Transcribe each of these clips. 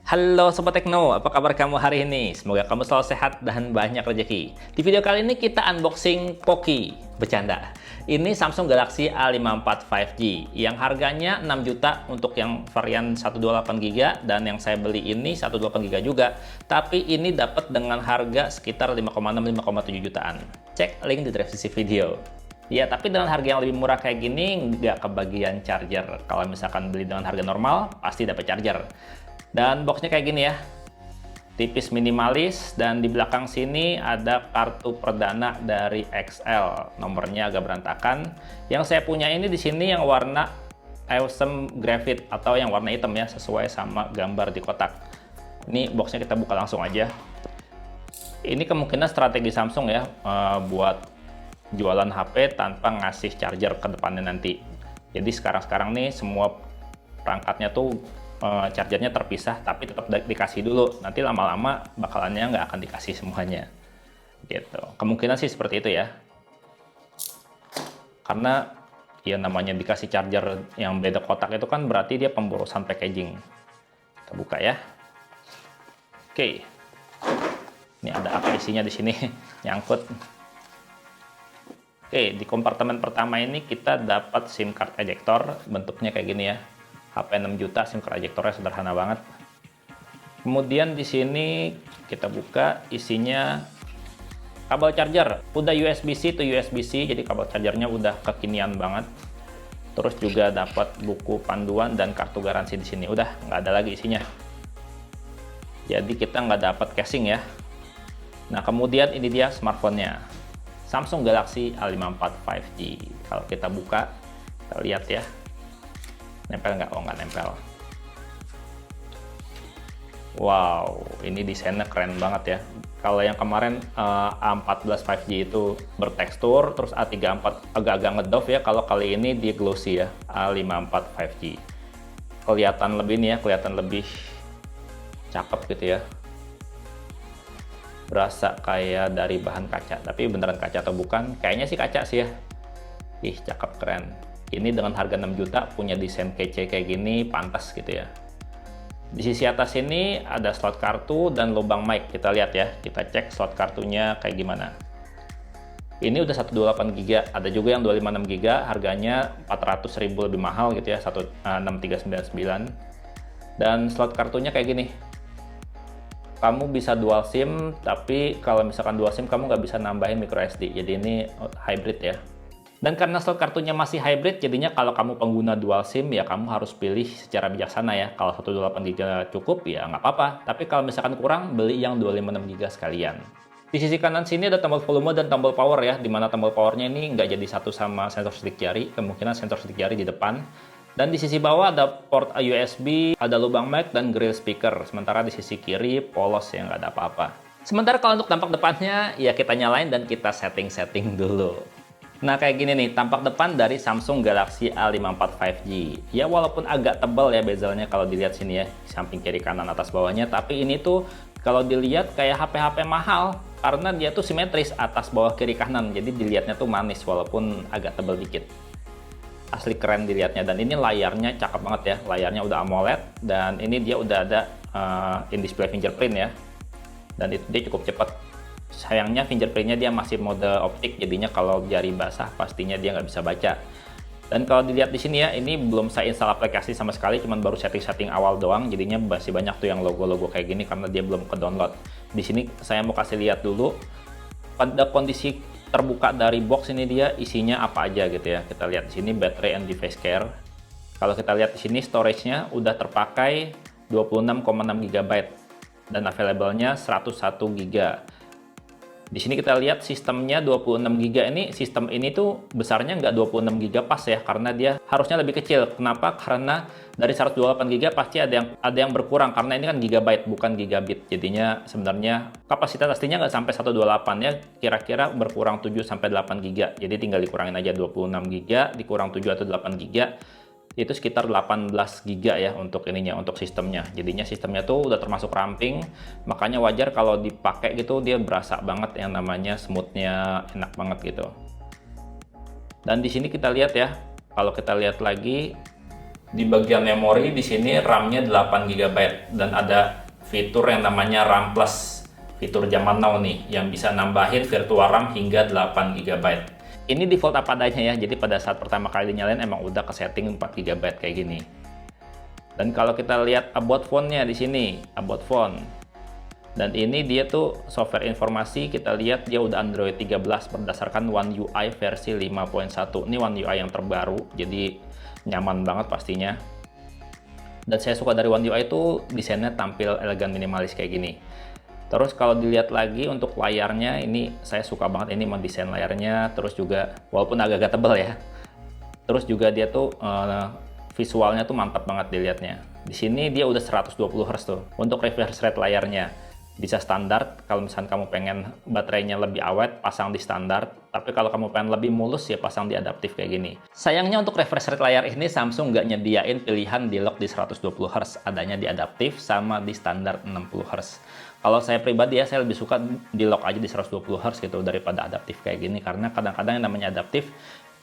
Halo Sobat Tekno, apa kabar kamu hari ini? Semoga kamu selalu sehat dan banyak rezeki. Di video kali ini kita unboxing Poki. Bercanda. Ini Samsung Galaxy A54 5G yang harganya 6 juta untuk yang varian 128GB dan yang saya beli ini 128GB juga. Tapi ini dapat dengan harga sekitar 5,6-5,7 jutaan. Cek link di deskripsi video. Ya, tapi dengan harga yang lebih murah kayak gini, nggak kebagian charger. Kalau misalkan beli dengan harga normal, pasti dapat charger. Dan boxnya kayak gini ya, tipis minimalis, dan di belakang sini ada kartu perdana dari XL. Nomornya agak berantakan. Yang saya punya ini di sini yang warna Awesome Graphite atau yang warna hitam ya, sesuai sama gambar di kotak. Ini boxnya kita buka langsung aja. Ini kemungkinan strategi Samsung ya, buat jualan HP tanpa ngasih charger ke depannya nanti. Jadi sekarang nih semua perangkatnya tuh chargernya terpisah, tapi tetap dikasih dulu. Nanti lama-lama bakalannya nggak akan dikasih semuanya. Gitu. Kemungkinan sih seperti itu ya. Karena ya namanya dikasih charger yang beda kotak itu kan berarti dia pemborosan packaging. Kita buka ya. Oke. Ini ada apa isinya di sini? Nyangkut. Oke, di kompartemen pertama ini kita dapat SIM card ejector, bentuknya kayak gini ya. HP 6 juta, SIM card ejectornya sederhana banget. Kemudian di sini kita buka, isinya kabel charger. Udah USB-C to USB-C, jadi kabel chargernya udah kekinian banget. Terus juga dapat buku panduan dan kartu garansi di sini. Udah nggak ada lagi isinya. Jadi kita nggak dapat casing ya. Nah kemudian ini dia smartphone-nya. Samsung Galaxy A54 5G. Kalau kita buka, kita lihat ya. Nempel nggak? Oh, nggak nempel. Wow, ini desainnya keren banget ya. Kalau yang kemarin A14 5G itu bertekstur, terus A34 agak-agak ngedoff ya. Kalau kali ini dia glossy ya, A54 5G. Kelihatan lebih nih ya, kelihatan lebih cakep gitu ya. Berasa kayak dari bahan kaca, tapi beneran kaca atau bukan? Kayaknya sih kaca sih ya. Ih, cakep, keren. Ini dengan harga 6 juta punya desain kece kayak gini, pantas gitu ya. Di sisi atas ini ada slot kartu dan lubang mic. Kita lihat ya, kita cek slot kartunya kayak gimana. Ini udah 128GB, ada juga yang 256GB, harganya 400.000 lebih mahal gitu ya, 16399. Dan slot kartunya kayak gini. Kamu bisa dual SIM, tapi kalau misalkan dual SIM kamu nggak bisa nambahin micro SD. Jadi ini hybrid ya. Dan karena slot kartunya masih hybrid, jadinya kalau kamu pengguna dual SIM ya kamu harus pilih secara bijaksana ya. Kalau 128GB cukup ya nggak apa-apa. Tapi kalau misalkan kurang, beli yang 256GB sekalian. Di sisi kanan sini ada tombol volume dan tombol power ya. Dimana tombol powernya ini nggak jadi satu sama sensor sidik jari. Kemungkinan sensor sidik jari di depan. Dan di sisi bawah ada port USB, ada lubang mic dan grill speaker. Sementara di sisi kiri polos yang nggak ada apa-apa. Sementara kalau untuk tampak depannya ya kita nyalain dan kita setting-setting dulu. Nah kayak gini nih tampak depan dari Samsung Galaxy A54 5G. Ya walaupun agak tebal ya bezelnya kalau dilihat sini ya, samping kiri kanan atas bawahnya, tapi ini tuh kalau dilihat kayak HP-HP mahal karena dia tuh simetris atas bawah kiri kanan. Jadi dilihatnya tuh manis walaupun agak tebal dikit. Asli keren dilihatnya, dan ini layarnya cakep banget ya. Layarnya udah AMOLED dan ini dia udah ada in-display fingerprint ya. Dan itu dia cukup cepat. Sayangnya fingerprintnya dia masih mode optik, jadinya kalau jari basah pastinya dia nggak bisa baca. Dan kalau dilihat di sini ya, ini belum saya install aplikasi sama sekali, cuman baru setting-setting awal doang, jadinya masih banyak tuh yang logo-logo kayak gini karena dia belum ke-download. Di sini saya mau kasih lihat dulu pada kondisi terbuka dari box ini dia isinya apa aja gitu ya. Kita lihat di sini baterai and device care. Kalau kita lihat di sini storage-nya udah terpakai 26,6GB dan available-nya 101GB. Di sini kita lihat sistemnya 26GB ini, sistem ini tuh besarnya nggak 26GB pas ya, karena dia harusnya lebih kecil. Kenapa? Karena dari 128GB pasti ada yang berkurang, karena ini kan gigabyte bukan gigabit. Jadinya sebenarnya kapasitas aslinya nggak sampai 128 ya, kira-kira berkurang 7-8GB. Jadi tinggal dikurangin aja 26GB, dikurang 7 atau 8GB. Itu sekitar 18GB ya untuk ininya, untuk sistemnya. Jadinya sistemnya tuh udah termasuk ramping, makanya wajar kalau dipakai gitu dia berasa banget yang namanya smoothnya, enak banget gitu. Dan di sini kita lihat ya, kalau kita lihat lagi Di bagian memori di sini RAM-nya 8 GB dan ada fitur yang namanya RAM Plus. Fitur zaman now nih yang bisa nambahin virtual RAM hingga 8 GB. Ini default apa adanya ya. Jadi pada saat pertama kali dinyalain emang udah ke setting 4 GB kayak gini. Dan kalau kita lihat about phone-nya di sini, about phone. Dan ini dia tuh software informasi, kita lihat dia udah Android 13 berdasarkan One UI versi 5.1. Ini One UI yang terbaru, jadi nyaman banget pastinya. Dan saya suka dari One UI itu desainnya tampil elegan minimalis kayak gini. Terus kalau dilihat lagi untuk layarnya, ini saya suka banget ini mendesain layarnya, terus juga walaupun agak-agak tebal ya. Terus juga dia tuh visualnya tuh mantap banget dilihatnya. Di sini dia udah 120 Hz tuh. Untuk refresh rate layarnya bisa standar, kalau misalnya kamu pengen baterainya lebih awet, pasang di standar. Tapi kalau kamu pengen lebih mulus, ya pasang di adaptif kayak gini. Sayangnya untuk refresh rate layar ini, Samsung nggak nyediain pilihan di lock di 120 Hz. Adanya di adaptif sama di standar 60 Hz. Kalau saya pribadi ya, saya lebih suka di lock aja di 120 Hz gitu, daripada adaptif kayak gini. Karena kadang-kadang yang namanya adaptif,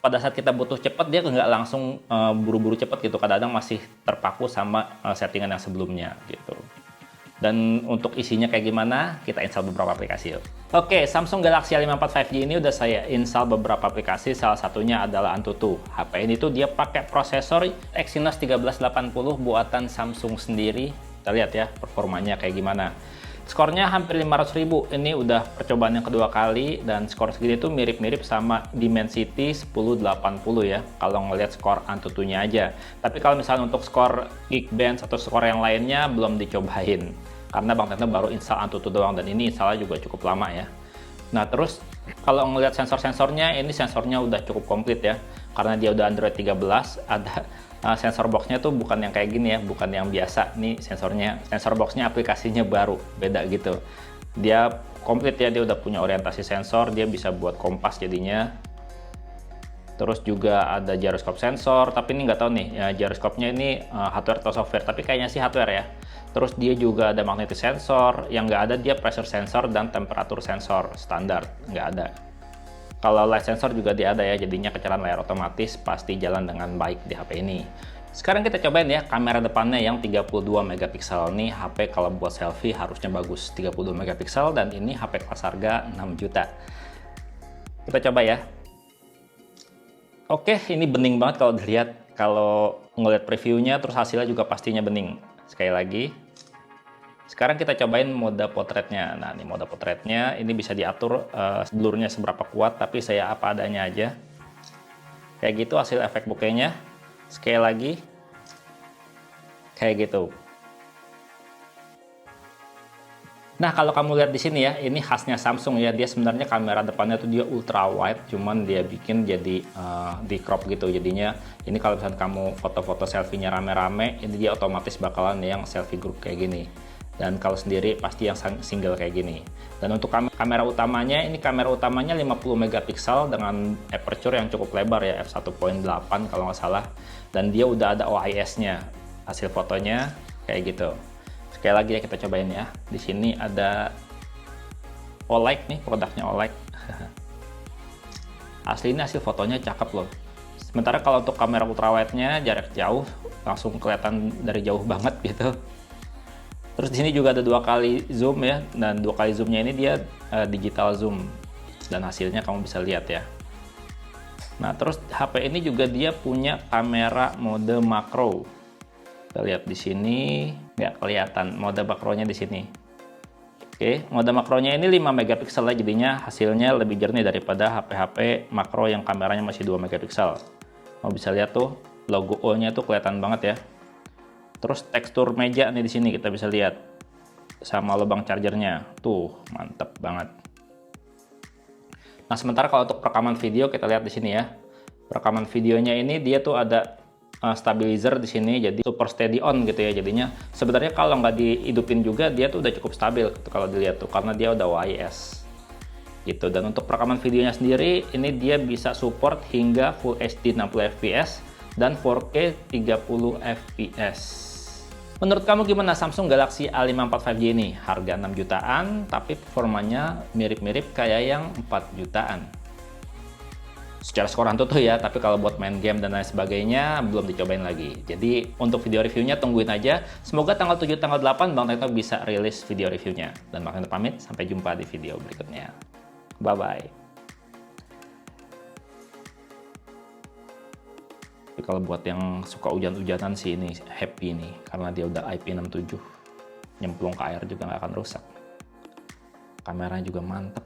pada saat kita butuh cepat, dia nggak langsung buru-buru cepat gitu. Kadang-kadang masih terpaku sama settingan yang sebelumnya gitu. Dan untuk isinya kayak gimana, kita install beberapa aplikasi yuk. Oke, Samsung Galaxy A54 5G ini udah saya install beberapa aplikasi, salah satunya adalah Antutu. HP ini tuh dia pakai prosesor Exynos 1380 buatan Samsung sendiri. Kita lihat ya performanya kayak gimana. Skornya hampir 500.000, ini udah percobaan yang kedua kali, dan skor segini tuh mirip-mirip sama Dimensity 1080 ya, kalau ngelihat skor Antutunya aja. Tapi kalau misalnya untuk skor Geekbench atau skor yang lainnya belum dicobain, karena Bang Teten baru install Antutu doang, dan ini installnya juga cukup lama ya. Nah terus kalau ngelihat sensor-sensornya, ini sensornya udah cukup komplit ya, karena dia udah Android 13, ada sensor boxnya tuh bukan yang kayak gini ya, bukan yang biasa. Nih sensornya, sensor boxnya aplikasinya baru, beda gitu. Dia komplit ya, dia udah punya orientasi sensor, dia bisa buat kompas jadinya. Terus juga ada gyroscope sensor, tapi ini nggak tahu nih ya, gyroscope-nya ini hardware atau software, tapi kayaknya sih hardware ya. Terus dia juga ada magnetic sensor, yang nggak ada dia pressure sensor dan temperatur sensor standar, nggak ada. Kalau light sensor juga dia ada ya, jadinya kecerahan layar otomatis pasti jalan dengan baik di HP ini. Sekarang kita cobain ya kamera depannya yang 32 megapiksel. Nih HP kalau buat selfie harusnya bagus, 32 megapiksel, dan ini HP kelas harga 6 juta. Kita coba ya. Oke, ini bening banget kalau dilihat. Kalau ngeliat previewnya terus hasilnya juga pastinya bening. Sekali lagi. Sekarang kita cobain mode potretnya. Nah, ini mode potretnya, ini bisa diatur blurnya seberapa kuat, tapi saya apa adanya aja. Kayak gitu hasil efek bokehnya. Sekali lagi. Kayak gitu. Nah, kalau kamu lihat di sini ya, ini khasnya Samsung ya. Dia sebenarnya kamera depannya tuh dia ultra wide, cuman dia bikin jadi di crop gitu. Jadinya ini kalau misalnya kamu foto-foto selfie-nya rame-rame, ini dia otomatis bakalan yang selfie group kayak gini. Dan kalau sendiri pasti yang single kayak gini. Dan untuk kamera utamanya, ini kamera utamanya 50 megapiksel dengan aperture yang cukup lebar ya, f1.8 kalau nggak salah. Dan dia udah ada OIS-nya, hasil fotonya kayak gitu. Sekali lagi ya kita cobain ya. Di sini ada Olight nih, produknya Olight. Asli ini hasil fotonya cakep loh. Sementara kalau untuk kamera ultrawide-nya jarak jauh langsung kelihatan dari jauh banget gitu. Terus di sini juga ada 2 kali zoom ya, dan 2 kali zoomnya ini dia digital zoom, dan hasilnya kamu bisa lihat ya. Nah terus HP ini juga dia punya kamera mode makro. Kita lihat di sini nggak kelihatan mode makronya di sini. Oke, mode makronya ini 5 megapiksel ya, jadinya hasilnya lebih jernih daripada HP-HP makro yang kameranya masih 2 megapiksel. Kamu bisa lihat tuh logo O-nya tuh kelihatan banget ya. Terus tekstur meja nih di sini kita bisa lihat sama lubang chargernya, tuh mantep banget. Nah sementara kalau untuk rekaman video kita lihat di sini ya, rekaman videonya ini dia tuh ada stabilizer di sini, jadi super steady on gitu ya. Jadinya sebenarnya kalau nggak dihidupin juga dia tuh udah cukup stabil gitu, kalau dilihat tuh, karena dia udah OIS gitu. Dan untuk rekaman videonya sendiri ini dia bisa support hingga Full HD 60 fps dan 4K 30 fps. Menurut kamu gimana Samsung Galaxy A54 5G ini? Harga 6 jutaan, tapi performanya mirip-mirip kayak yang 4 jutaan. secara skor hantu tuh ya, tapi kalau buat main game dan lain sebagainya belum dicobain lagi. Jadi untuk video reviewnya tungguin aja. Semoga tanggal 7 tanggal 8 Bang Tekno bisa rilis video reviewnya. Dan Bang Tekno pamit, sampai jumpa di video berikutnya. Bye bye. Tapi kalau buat yang suka hujan-hujanan sih ini happy nih, karena dia udah IP67. Nyemplung ke air juga nggak akan rusak. Kameranya juga mantep.